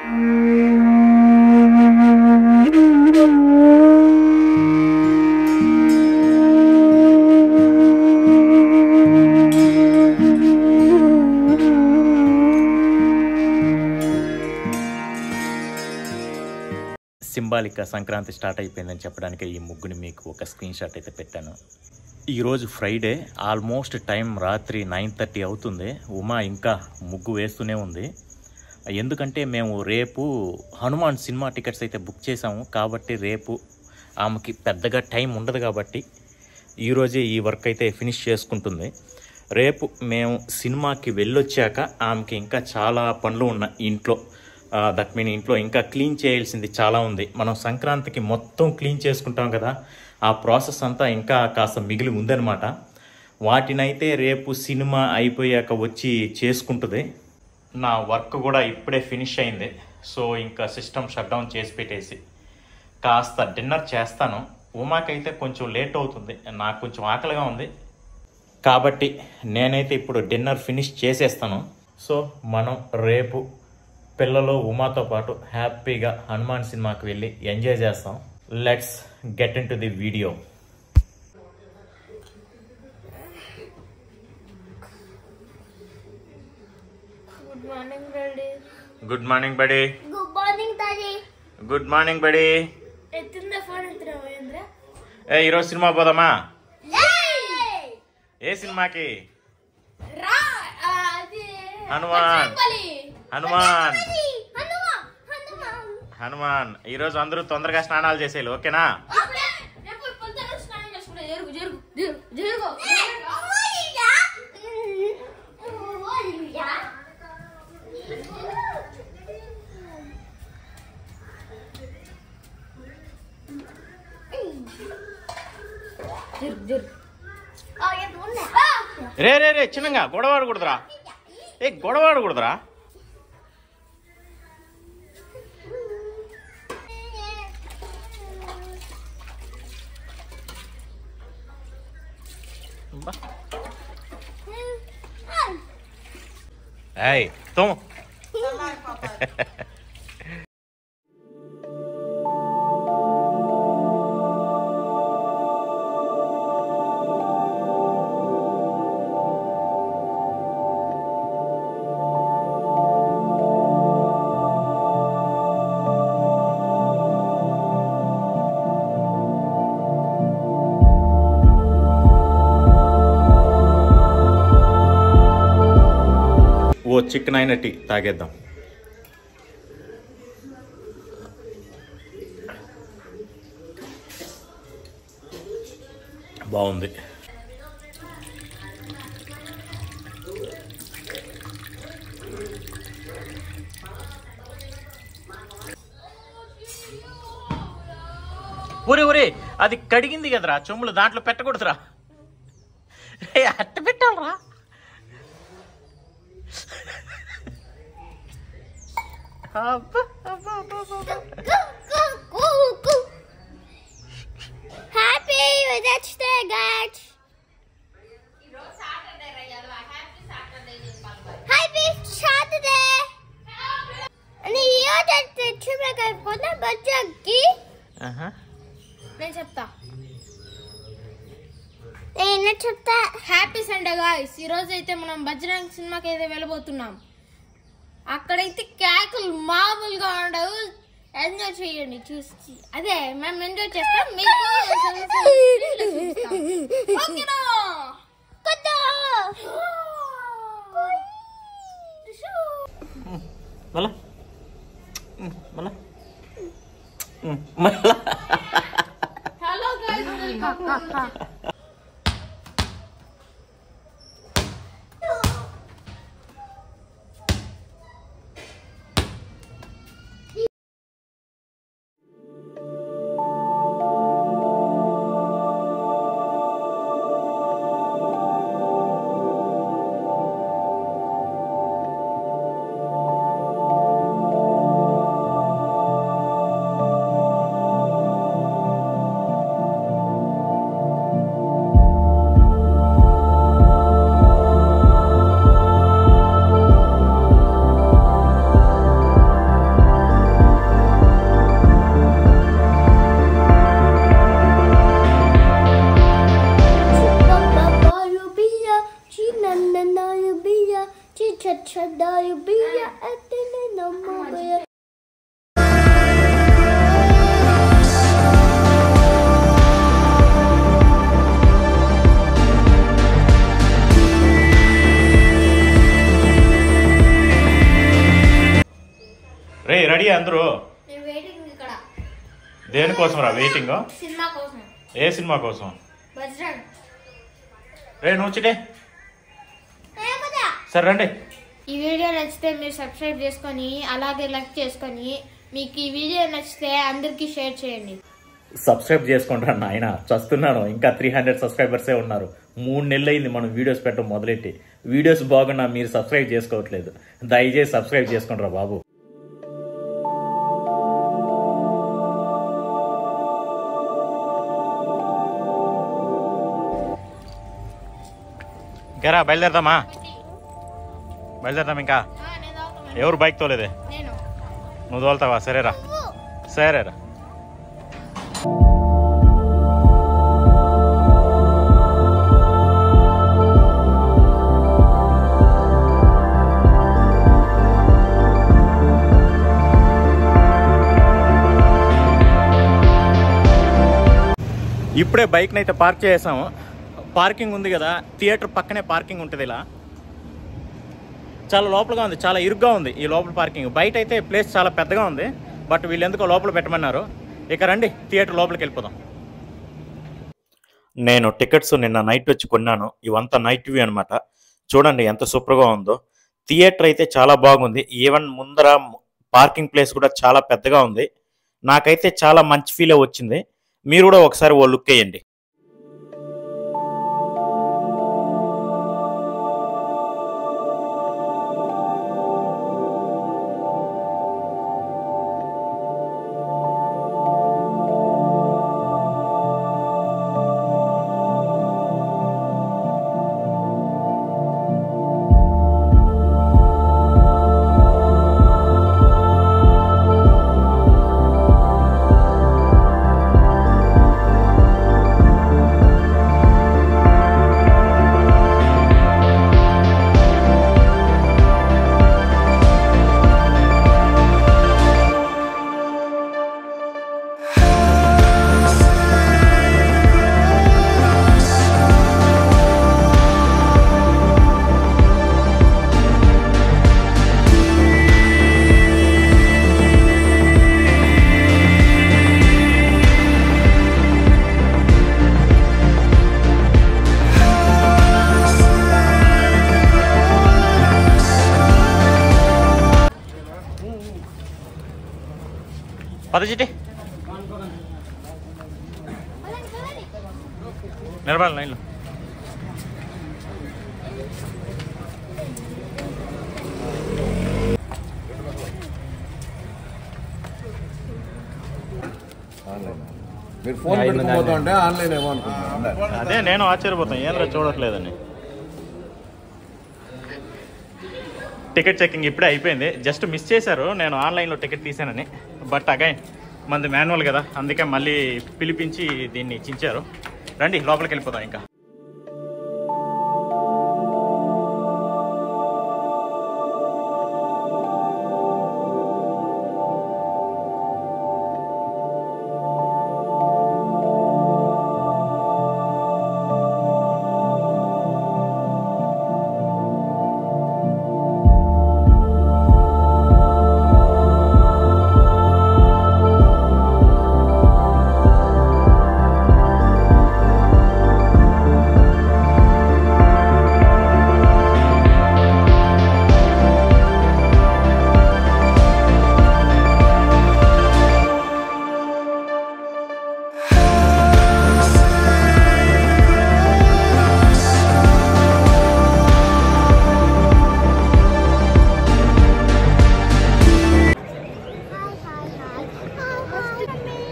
సింబాలిక్గా Sankranti start అయిపోయిందని చెప్పడానికి ఈ ముగ్గుని మీకు ఒక స్క్రీన్ షాట్ అయితే పెట్టాను. ఈరోజు ఫ్రైడే, ఆల్మోస్ట్ టైం రాత్రి 9:30 అవుతుంది. ఉమా ఇంకా ముగ్గు వేస్తూనే ఉంది. ఎందుకంటే మేము రేపు హనుమాన్ సినిమా టికెట్స్ అయితే బుక్ చేసాము కాబట్టి రేపు ఆమెకి పెద్దగా టైం ఉండదు కాబట్టి ఈరోజే ఈ వర్క్ అయితే ఫినిష్ చేసుకుంటుంది. రేపు మేము సినిమాకి వెళ్ళొచ్చాక ఆమెకి ఇంకా చాలా పనులు ఉన్నాయి ఇంట్లో. దట్ మీన్ ఇంట్లో ఇంకా క్లీన్ చేయాల్సింది చాలా ఉంది. మనం సంక్రాంతికి మొత్తం క్లీన్ చేసుకుంటాం కదా, ఆ ప్రాసెస్ అంతా ఇంకా కాస్త మిగిలి ఉందన్నమాట. వాటినైతే రేపు సినిమా అయిపోయాక వచ్చి చేసుకుంటుంది. నా వర్క్ కూడా ఇప్పుడే ఫినిష్ అయింది. సో ఇంకా సిస్టమ్ షట్ డౌన్ చేసి పెట్టేసి కాస్త డిన్నర్ చేస్తాను. ఉమాకైతే కొంచెం లేట్ అవుతుంది, నాకు కొంచెం ఆకలిగా ఉంది కాబట్టి నేనైతే ఇప్పుడు డిన్నర్ ఫినిష్ చేసేస్తాను. సో మనం రేపు పిల్లలు ఉమాతో పాటు హ్యాపీగా హనుమాన్ సినిమాకి వెళ్ళి ఎంజాయ్ చేస్తాం. Let's get into the video. Good morning daddy. Good morning buddy. Good morning daddy. Good morning buddy. ఎత్తుందా ఫోన్ ఎత్తురా మహేంద్ర. ఈరోజు సినిమా పోదామా? ఏ సినిమాకి? హనుమాన్. హనుమాన్ హనుమాన్ ఈరోజు అందరూ తొందరగా స్నానాలు చేసేయాలి, ఓకేనా? రే రే రే చిన్నగా గొడవాడకూడదురా. గొడవాడకూడదురా. ఏయ్ తోము. ఓ చికెన్ అయిన టీ తాగేద్దాం. బాగుంది. ఒరే ఒరే అది కడిగింది కదరా చెమ్ములు, దాంట్లో పెట్టకూడదురా. అట్ట పెట్టాలరా. Happy Wednesday guys. Happy Saturday. అని ఈరోజు తెచ్చిమకాయ పోతే బజ్జకి నేను చెప్తా. నేను చెప్తా. Happy Sunday guys. ఈరోజు అయితే మనం బజరంగ్ సినిమాకి అయితే వెళ్ళబోతున్నాం. అక్కడైతే కేకులు మామూలుగా ఉండవు. ఎంజాయ్ చేయండి చూసి. అదే మేము ఎంజాయ్ చేస్తాం, మీకు హలో గైస్. రే రెడీ అందరూ? దేనికోసం రా వెయిటింగ్? ఏ సినిమా కోసం? రే నూచిటే సరే రండి. ఈ వీడియో నచ్చితే మీరు సబ్స్క్రైబ్ చేసుకొని అలాగే లైక్ చేసుకొని మీకు ఈ వీడియో నచ్చితే అందరికీ షేర్ చేయండి. సబ్స్క్రైబ్ చేసుకుంటాను నాయన, చస్తున్నాను. ఇంకా 300 సబ్స్క్రైబర్సే ఉన్నారు. 3 నెలలు అయింది మనం వీడియోస్ పెట్టడం మొదలెట్టి. వీడియోస్ బాగున్నా మీరు సబ్స్క్రైబ్ చేసుకోవట్లేదు. దయచేసి సబ్స్క్రైబ్ చేసుకుంటారా బాబు. ఇంకేరా బయలుదేరదామా? బయలుదేరదాం. ఇంకా ఎవరు బైక్ తోలేదే? నువ్వు తోలుతావా? సరేరా సరేరా. ఇప్పుడే బైక్ని అయితే పార్క్ చేసాము. పార్కింగ్ ఉంది కదా, థియేటర్ పక్కనే పార్కింగ్ ఉంటుంది. ఇలా చాలా లోపలగా ఉంది, చాలా ఇరుగ్గా ఉంది ఈ లోపల పార్కింగ్. బయట అయితే ప్లేస్ చాలా పెద్దగా ఉంది, బట్ వీళ్ళు ఎందుకో లోపల పెట్టమన్నారు. ఇక రండి థియేటర్ లోపలికి వెళ్ళిపోదాం. నేను టికెట్స్ నిన్న నైట్ వచ్చి కొన్నాను. ఇవంతా నైట్ వ్యూ అనమాట. చూడండి ఎంత సూపర్గా ఉందో. థియేటర్ అయితే చాలా బాగుంది. ఈవెన్ ముందర పార్కింగ్ ప్లేస్ కూడా చాలా పెద్దగా ఉంది. నాకైతే చాలా మంచి ఫీల్ వచ్చింది. మీరు కూడా ఒకసారి ఓ లుక్ వేయండి. పదచిటి నిలబడాలి లైన్లో. మీరు ఫోన్ పెట్టుకోబోతుంటే ఆన్లైన్ ఏమో అనుకుంటున్నాను. అదే నేను ఆశ్చర్యపోతాను, ఏంద్రా చూడట్లేదని. టికెట్ చెకింగ్ ఇప్పుడే అయిపోయింది. జస్ట్ మిస్ చేశారు, నేను ఆన్లైన్లో టికెట్ తీసానని. బట్ అగైన్ మనది మాన్యువల్ కదా, అందుకే మళ్ళీ పిలిపించి దీన్ని చించారు. రండి లోపలికి వెళ్ళిపోతాం. ఇంకా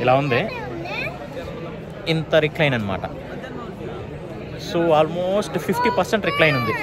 ఇలా ఉంది, ఇంత రిక్లైన్ అనమాట. సో ఆల్మోస్ట్ 50% రిక్లైన్ ఉంది.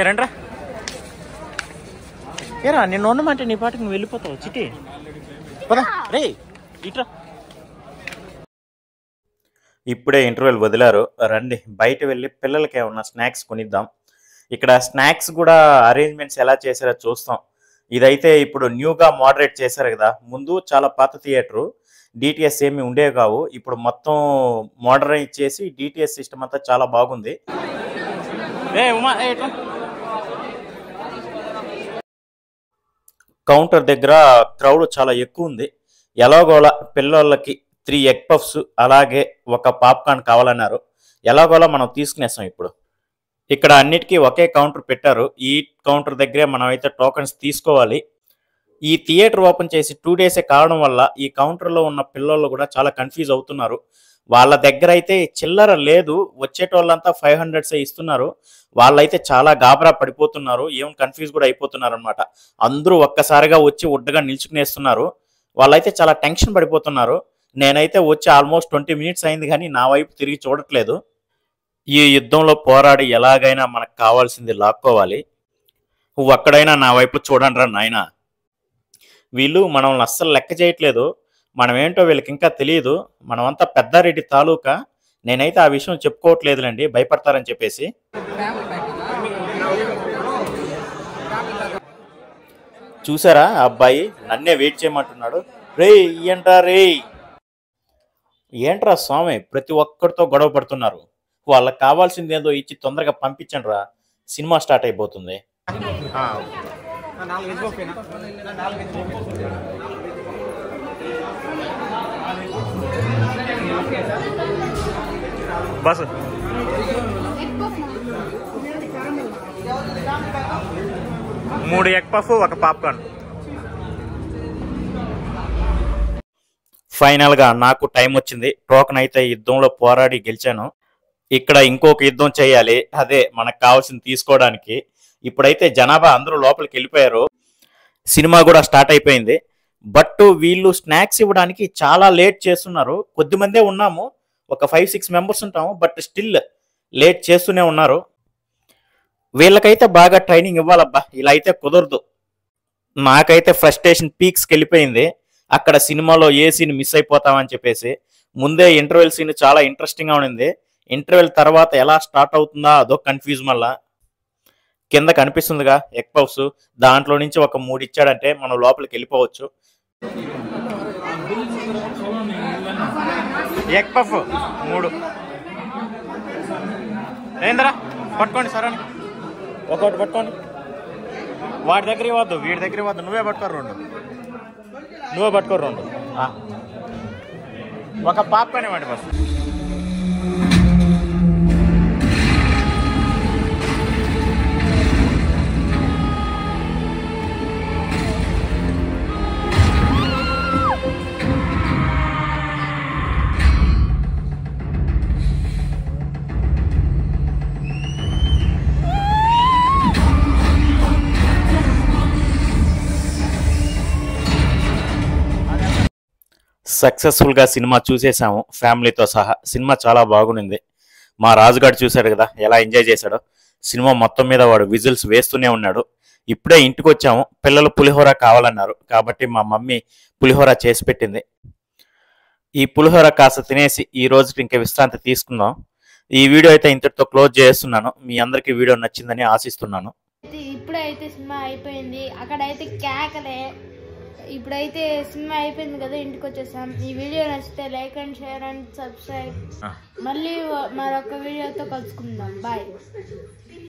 రండ్రా ఏరా నిన్ను ఉండమంటే నీ పాటికి నువ్వు వెళ్ళిపోతావు చిట్టి పదా రే ఇట్రా. ఇప్పుడే ఇంటర్వెల్ వదిలారు, రండి బయట వెళ్ళి పిల్లలకి ఏమన్నా స్నాక్స్ కొనిద్దాం. ఇక్కడ స్నాక్స్ కూడా అరేంజ్మెంట్స్ ఎలా చేశారో చూస్తాం. ఇదైతే ఇప్పుడు న్యూగా మోడరేట్ చేశారు కదా, ముందు చాలా పాత థియేటరు, డిటిఎస్ ఏమి ఉండేవి కావు, ఇప్పుడు మొత్తం మోడరైజ్ చేసి డిటిఎస్ సిస్టమ్ అంతా చాలా బాగుంది. కౌంటర్ దగ్గర క్రౌడ్ చాలా ఎక్కువ ఉంది. ఎలాగోలా పిల్లలకి 3 ఎగ్ పఫ్స్ అలాగే ఒక పాప్కార్న్ కావాలన్నారు. ఎలాగోలా మనం తీసుకునేస్తాం. ఇప్పుడు ఇక్కడ అన్నిటికీ ఒకే కౌంటర్ పెట్టారు. ఈ కౌంటర్ దగ్గరే మనం అయితే టోకెన్స్ తీసుకోవాలి. ఈ థియేటర్ ఓపెన్ చేసి 2 డేసే కావడం వల్ల ఈ కౌంటర్లో ఉన్న పిల్లలు కూడా చాలా కన్ఫ్యూజ్ అవుతున్నారు. వాళ్ళ దగ్గర అయితే చిల్లర లేదు, వచ్చేటోళ్ళంతా 500 ఇస్తున్నారు. వాళ్ళైతే చాలా గాబరా పడిపోతున్నారు, ఏం కన్ఫ్యూజ్ కూడా అయిపోతున్నారు అనమాట. అందరూ ఒక్కసారిగా వచ్చి ఉడ్డగా నిల్చుకునేస్తున్నారు. వాళ్ళైతే చాలా టెన్షన్ పడిపోతున్నారు. నేనైతే వచ్చి ఆల్మోస్ట్ 20 మినిట్స్ అయింది కానీ నా వైపు తిరిగి చూడట్లేదు. ఈ యుద్ధంలో పోరాడి ఎలాగైనా మనకు కావాల్సింది లాక్కోవాలి. నువ్వు అక్కడైనా నా వైపు చూడండి రా నాయన. వీళ్ళు మనల్ని అస్సలు లెక్క చేయట్లేదు. మనమేంటో వీళ్ళకి ఇంకా తెలియదు. మనమంతా పెద్దారెడ్డి తాలూకా. నేనైతే ఆ విషయం చెప్పుకోవట్లేదులేండి, భయపడతారని చెప్పేసి. చూసారా అబ్బాయి నన్నే వెయిట్ చేయమంటున్నాడు. రే ఏంట్రా రే, ఏంట్రా స్వామి ప్రతి ఒక్కరితో గొడవ పడుతున్నారు. వాళ్ళకి కావాల్సింది ఏదో ఇచ్చి తొందరగా పంపించండి రా, సినిమా స్టార్ట్ అయిపోతుంది. బస్ 3 ఎగ్ పఫ్, ఒక పాప్కార్న్. ఫైనల్గా నాకు టైం వచ్చింది. టోకెన్ అయితే యుద్ధంలో పోరాడి గెలిచాను. ఇక్కడ ఇంకొక యుద్ధం చేయాలి, అదే మనకు కావాల్సింది తీసుకోవడానికి. ఇప్పుడైతే జనాభా అందరూ లోపలికి వెళ్ళిపోయారు, సినిమా కూడా స్టార్ట్ అయిపోయింది. బట్ వీళ్ళు స్నాక్స్ ఇవ్వడానికి చాలా లేట్ చేస్తున్నారు. కొద్దిమందే ఉన్నాము, ఒక 5-6 మెంబర్స్ ఉంటాము, బట్ స్టిల్ లేట్ చేస్తూనే ఉన్నారు. వీళ్ళకైతే బాగా ట్రైనింగ్ ఇవ్వాలబ్బా, ఇలా అయితే కుదరదు. నాకైతే ఫ్రస్ట్రేషన్ పీక్స్కి వెళ్ళిపోయింది. అక్కడ సినిమాలో ఏ సీన్ మిస్ అయిపోతామని చెప్పేసి. ముందే ఇంటర్వెల్ సీన్ చాలా ఇంట్రెస్టింగ్గా ఉండింది. ఇంటర్వెల్ తర్వాత ఎలా స్టార్ట్ అవుతుందా అదో కన్ఫ్యూజ్. మళ్ళా కింద కనిపిస్తుందిగా ఎగ్ పఫ్స్, దాంట్లో నుంచి ఒక 3 ఇచ్చాడంటే మనం లోపలికి వెళ్ళిపోవచ్చు. ఎగ్ పఫ్ 3 ఏంద్రా పట్టుకోండి సరే, ఒకటి పట్టుకోండి. వాడి దగ్గర ఇవ్వద్దు, వీడి దగ్గర ఇవ్వద్దు, నువ్వే పట్టుకోరు 2. నువ్వే పట్టుకోరు 2. ఒక పాప్కార్న్ ఇవ్వండి బస్. సక్సెస్ఫుల్గా సినిమా చూసేసాము ఫ్యామిలీతో సహా. సినిమా చాలా బాగుంది. మా రాజుగాడు చూశాడు కదా ఎలా ఎంజాయ్ చేశాడో. సినిమా మొత్తం మీద వాడు విజిల్స్ వేస్తూనే ఉన్నాడు. ఇప్పుడే ఇంటికి వచ్చాము, పిల్లలు పులిహోర కావాలన్నారు కాబట్టి మా మమ్మీ పులిహోర చేసి పెట్టింది. ఈ పులిహోర కాస్త తినేసి ఈ రోజుకి ఇంకా విశ్రాంతి తీసుకుందాం. ఈ వీడియో అయితే ఇంతటితో క్లోజ్ చేస్తున్నాను. మీ అందరికీ వీడియో నచ్చిందని ఆశిస్తున్నాను. ఇప్పుడైతే సినిమా అయిపోయింది, అక్కడైతే కేకలే. ఇప్పుడైతే సినిమా అయిపోయింది కదా, ఇంటికి వచ్చేసాం. ఈ వీడియో నచ్చితే like and share and subscribe. మళ్ళీ మరొక వీడియోతో కలుసుకుందాం. బాయ్.